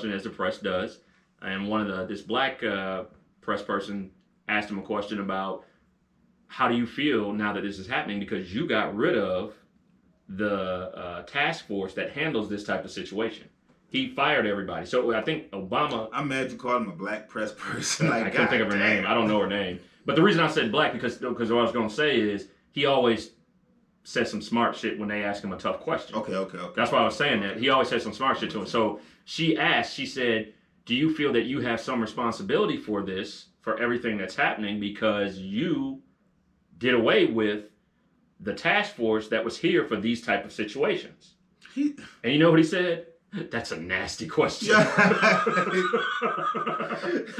question, as the press does, and this black press person asked him a question about how do you feel now that this is happening because you got rid of the task force that handles this type of situation. He fired everybody. So I think Obama... I'm mad you called him a black press person. Like, I can't think of her name. I don't know her name. But the reason I said black, because what I was going to say is he always says some smart shit when they ask him a tough question. Okay. That's why I was saying that. He always says some smart shit to him. So she said, do you feel that you have some responsibility for this, for everything that's happening, because you did away with the task force that was here for these type of situations? And you know what he said? That's a nasty question.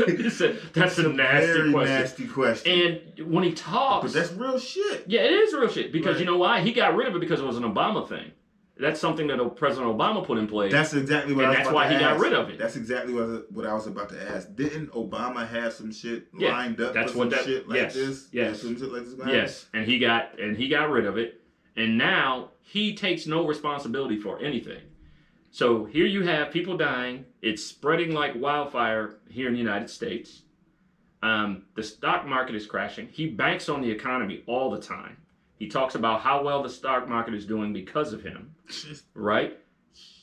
He said, that's a nasty question. And when he talks... But that's real shit. Yeah, it is real shit. Because you know why? He got rid of it because it was an Obama thing. That's something that President Obama put in place. That's exactly what I was about to ask. And that's why he got rid of it. That's exactly what I was about to ask. Didn't Obama have some shit lined up that's for what some shit like this? Yes. Some shit like this Yes. And he got rid of it. And now he takes no responsibility for anything. So here you have people dying. It's spreading like wildfire here in the United States. The stock market is crashing. He banks on the economy all the time. He talks about how well the stock market is doing because of him, right?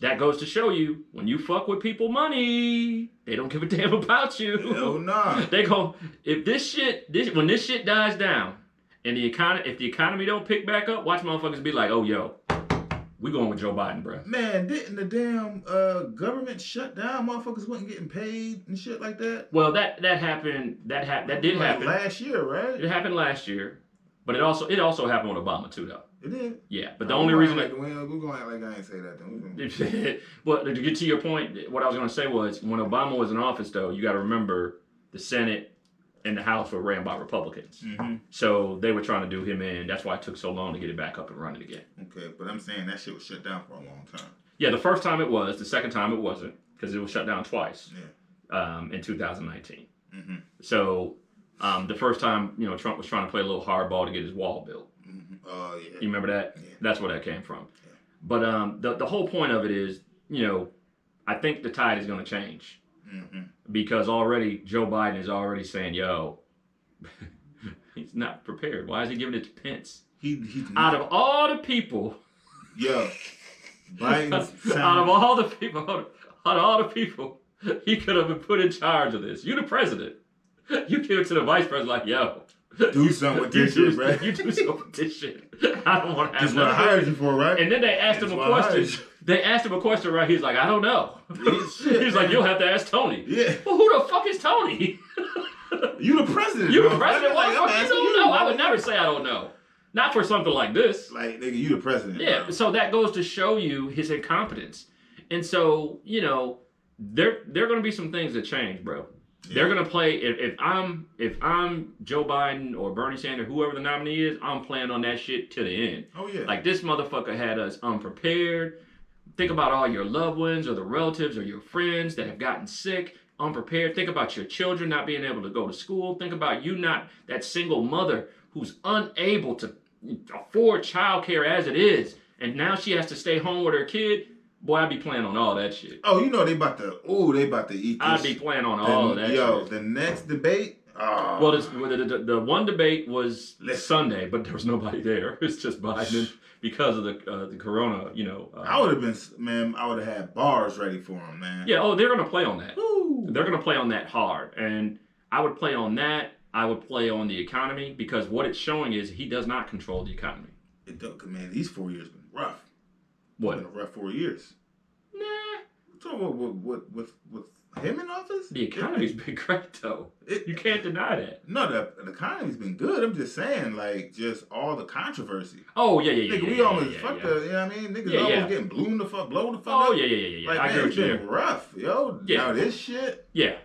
That goes to show you, when you fuck with people money, they don't give a damn about you. Hell nah. They go, when this shit dies down, and if the economy don't pick back up, watch motherfuckers be like, oh, yo, we going with Joe Biden, bro. Man, didn't the damn government shut down? Motherfuckers wasn't getting paid and shit like that? Well, that happened. That did happen last year, right? It happened last year, but it also happened with Obama too, though. It did. Yeah, but the only reason we're gonna act like I ain't say that. Then. Well, to get to your point, what I was gonna say was when Obama was in office, though, you got to remember the Senate and the House were ran by Republicans. Mm-hmm. So they were trying to do him in. That's why it took so long to get it back up and running again. Okay, but I'm saying that shit was shut down for a long time. Yeah, the first time it was. The second time it wasn't, because it was shut down twice. Yeah. In 2019. Mm-hmm. So the first time, Trump was trying to play a little hardball to get his wall built. Mm-hmm. Oh, yeah. You remember that? Yeah. That's where that came from. Yeah. But the whole point of it is, I think the tide is going to change. Mm-hmm. Because already Joe Biden is already saying, yo, he's not prepared. Why is he giving it to Pence? He's out of all the people. Yo, Biden's out of all the people, he could have been put in charge of this. You the president. You give it to the vice president like, yo, do something with this shit, right? You do something with this shit. I don't want to have That's what I hired you for, right? And then they asked him a question. They asked him a question, right? He's like, I don't know. He's like, you'll have to ask Tony. Yeah. Well, who the fuck is Tony? You the president. You the president? Like, What the fuck you don't know? I would never say I don't know. Not for something like this. Like, nigga, you the president. Yeah, bro. So that goes to show you his incompetence. And so, there are going to be some things that change, bro. Yeah. They're gonna play. If I'm Joe Biden or Bernie Sanders, whoever the nominee is, I'm playing on that shit to the end. Oh yeah. Like this motherfucker had us unprepared. Think about all your loved ones or the relatives or your friends that have gotten sick, unprepared. Think about your children not being able to go to school. Think about you not that single mother who's unable to afford childcare as it is, and now she has to stay home with her kid. Boy, I'd be playing on all that shit. Oh, they about to eat this. I'd be playing on all of that shit. Yo, the next debate. Well, the one debate was Sunday, but there was nobody there. It's just Biden because of the corona, I would have had bars ready for him, man. Yeah, they're going to play on that. Woo. They're going to play on that hard. And I would play on that. I would play on the economy because what it's showing is he does not control the economy. It don't, man, these 4 years been rough. What? It's been a rough 4 years. Nah. So with him in office? The economy's been great, though. You can't deny that. No, the economy's been good. I'm just saying, like, just all the controversy. Oh, yeah. Nigga, we almost fucked up, you know what I mean? Niggas almost getting blown the fuck up. Oh, yeah. Like, I man, agree it's with you. been rough, yo. Yeah. Now this shit. Yeah.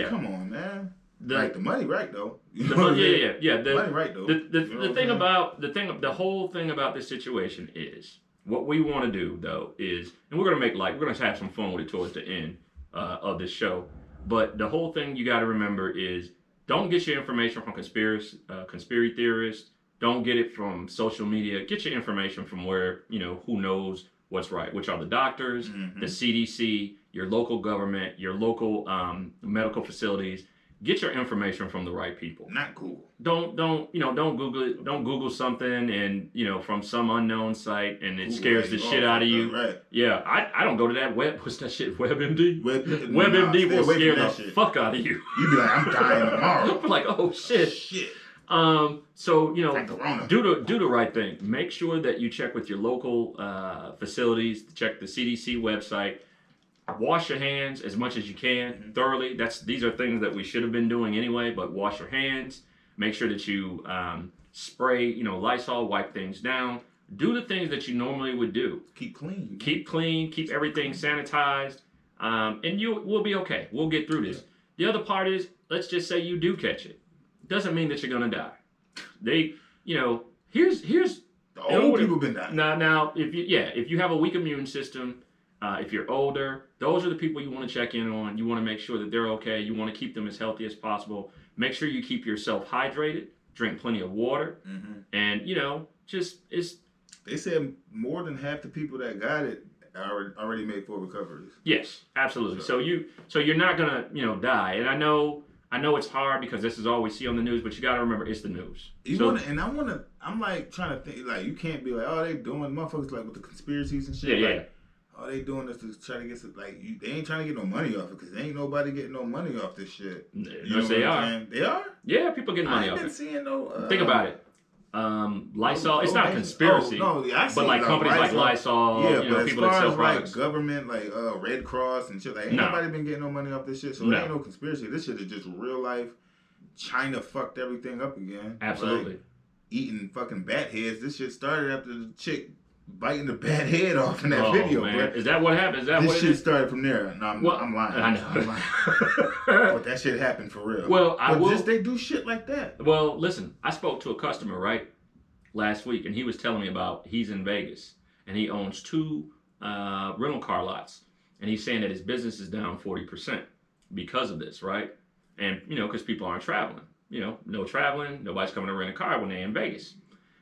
Come on, man. The money right, though. The money right, though. The whole thing about this situation is, what we want to do, though, is, and we're going to have some fun with it towards the end of this show, but the whole thing you got to remember is, don't get your information from conspiracy theorists. Don't get it from social media. Get your information from where, who knows what's right, which are the doctors, the CDC, your local government, your local medical facilities. Get your information from the right people. Not Google. Don't Google it. Don't Google something and from some unknown site and it scares the shit out of you. Right. Yeah, I don't go to that what's that shit? WebMD. WebMD will scare the fuck out of you. You be like, I'm dying tomorrow. I'm like, oh shit. Shit. So like do the right thing. Make sure that you check with your local facilities. Check the CDC website. Wash your hands as much as you can thoroughly. These are things that we should have been doing anyway. But wash your hands. Make sure that you spray, Lysol, wipe things down. Do the things that you normally would do. Keep clean. Keep clean. Keep everything sanitized, and we'll be okay. We'll get through this. The other part is, let's just say you do catch it. Doesn't mean that you're gonna die. Here's the old people been dying. Now, if you have a weak immune system, if you're older, those are the people you want to check in on. You want to make sure that they're okay. You want to keep them as healthy as possible. Make sure you keep yourself hydrated. Drink plenty of water, and They said more than half the people that got it already made full recoveries. Yes, absolutely. So you're not gonna die. And I know it's hard because this is all we see on the news, but you got to remember it's the news. I'm like trying to think, like, you can't be like, oh, they doing motherfuckers like with the conspiracies and shit. Yeah, like, all they doing is to try to get some, like, they ain't trying to get no money off it because ain't nobody getting no money off this shit. Yes, they are. They are? Yeah, people getting money off it. I ain't been seeing no. Think about it. Lysol, it's not a conspiracy. But like companies like Lysol, but people that sell products. Like government, like Red Cross and shit, like ain't nobody been getting no money off this shit. So it ain't no conspiracy. This shit is just real life. China fucked everything up again. Absolutely. Like, eating fucking bat heads. This shit started after the chick biting the bat head off in that video. Man. But is that what happened? This shit started from there. No, I'm lying. I know. I'm lying. But that shit happened for real. Well, they do shit like that. Well, listen, I spoke to a customer, right, last week, and he was telling me about he's in Vegas, and he owns 2 rental car lots. And he's saying that his business is down 40% because of this, right? And, because people aren't traveling. No traveling, nobody's coming to rent a car when they're in Vegas.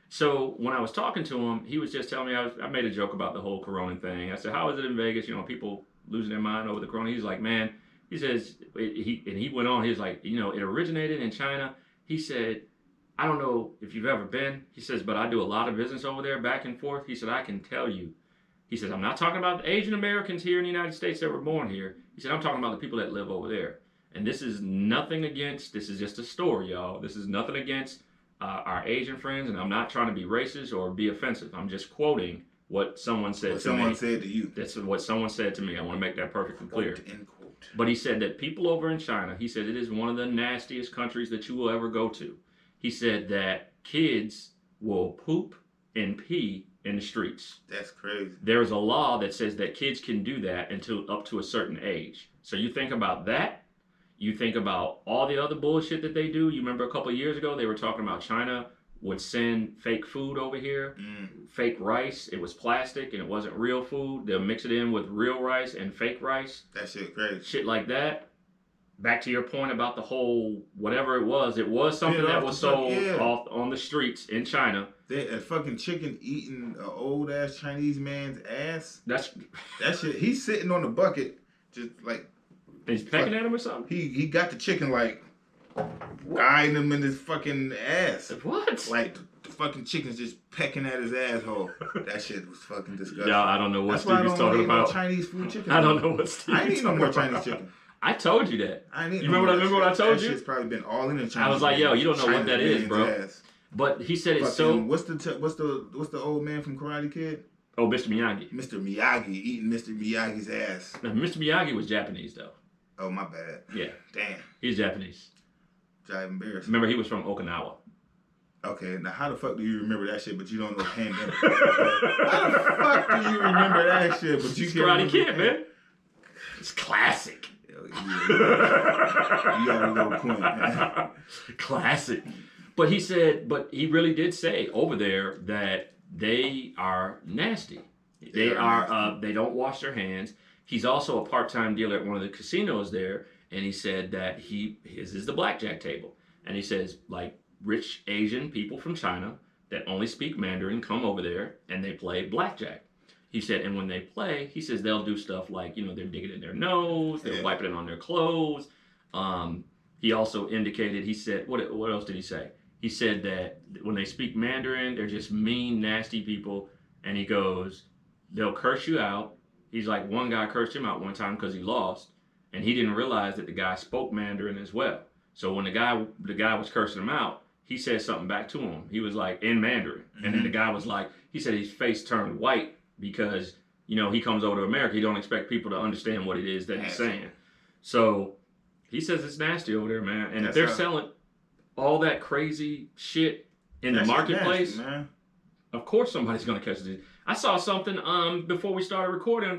So when I was talking to him, he was just telling me, I made a joke about the whole Corona thing. I said, how is it in Vegas? People losing their mind over the Corona. He's like, man, he says, he went on, he was like, it originated in China. He said, I don't know if you've ever been. He says, but I do a lot of business over there back and forth. He said, I can tell you. He says, I'm not talking about the Asian Americans here in the United States that were born here. He said, I'm talking about the people that live over there. And this is nothing against, this is just a story, y'all. This is nothing against our Asian friends, and I'm not trying to be racist or be offensive. I'm just quoting what someone said to me. What someone said to you. That's what someone said to me. I want to make that perfectly clear. End quote. But he said that people over in China, he said it is one of the nastiest countries that you will ever go to. He said that kids will poop and pee in the streets. That's crazy. There's a law that says that kids can do that until up to a certain age. So you think about that. You think about all the other bullshit that they do. You remember a couple of years ago, they were talking about China would send fake food over here, fake rice. It was plastic and it wasn't real food. They'll mix it in with real rice and fake rice. That shit crazy. Shit like that. Back to your point about the whole whatever it was something that was sold off on the streets in China. A fucking chicken eating an old ass Chinese man's ass. That shit. He's sitting on the bucket, just like. He's pecking at him or something? He got the chicken like eyeing him in his fucking ass. What? Like the fucking chicken's just pecking at his asshole. That shit was fucking disgusting. Yeah, I don't know what Stevie's talking about. No Chinese food chicken. I don't know what Stevie's I ain't eat no more Chinese chicken. I told you that. I ain't you remember what I told you? That shit's probably been all in the Chinese. I was like, yo, you don't know what that is, bro. Ass. But he said it's so. What's the old man from Karate Kid? Oh, Mr. Miyagi. Mr. Miyagi eating Mr. Miyagi's ass. Now, Mr. Miyagi was Japanese though. Oh, my bad. Yeah. Damn. He's Japanese. That's embarrassing. Remember, he was from Okinawa. Okay, now how the fuck do you remember that shit, but you don't know pandemic? How the fuck do you remember that shit, but you can't Karate Kid, man. It's classic. You got a little point, man. Classic. But he really did say over there that they are nasty. They don't wash their hands. He's also a part-time dealer at one of the casinos there, and he said that his is the blackjack table. And he says, like, rich Asian people from China that only speak Mandarin come over there, and they play blackjack. He said, and when they play, he says they'll do stuff like, you know, they're digging in their nose, they're wiping it on their clothes. He also indicated, he said, what else did he say? He said that when they speak Mandarin, they're just mean, nasty people. And he goes, they'll curse you out. He's like, one guy cursed him out one time because he lost, and he didn't realize that the guy spoke Mandarin as well. So when the guy was cursing him out, he said something back to him. He was like, in Mandarin. And then the guy was like, he said his face turned white because, you know, he comes over to America. He don't expect people to understand what it is that he's saying. So he says it's nasty over there, man. And if they're selling all that crazy shit in the marketplace, nasty, man. Of course somebody's going to catch it. I saw something before we started recording.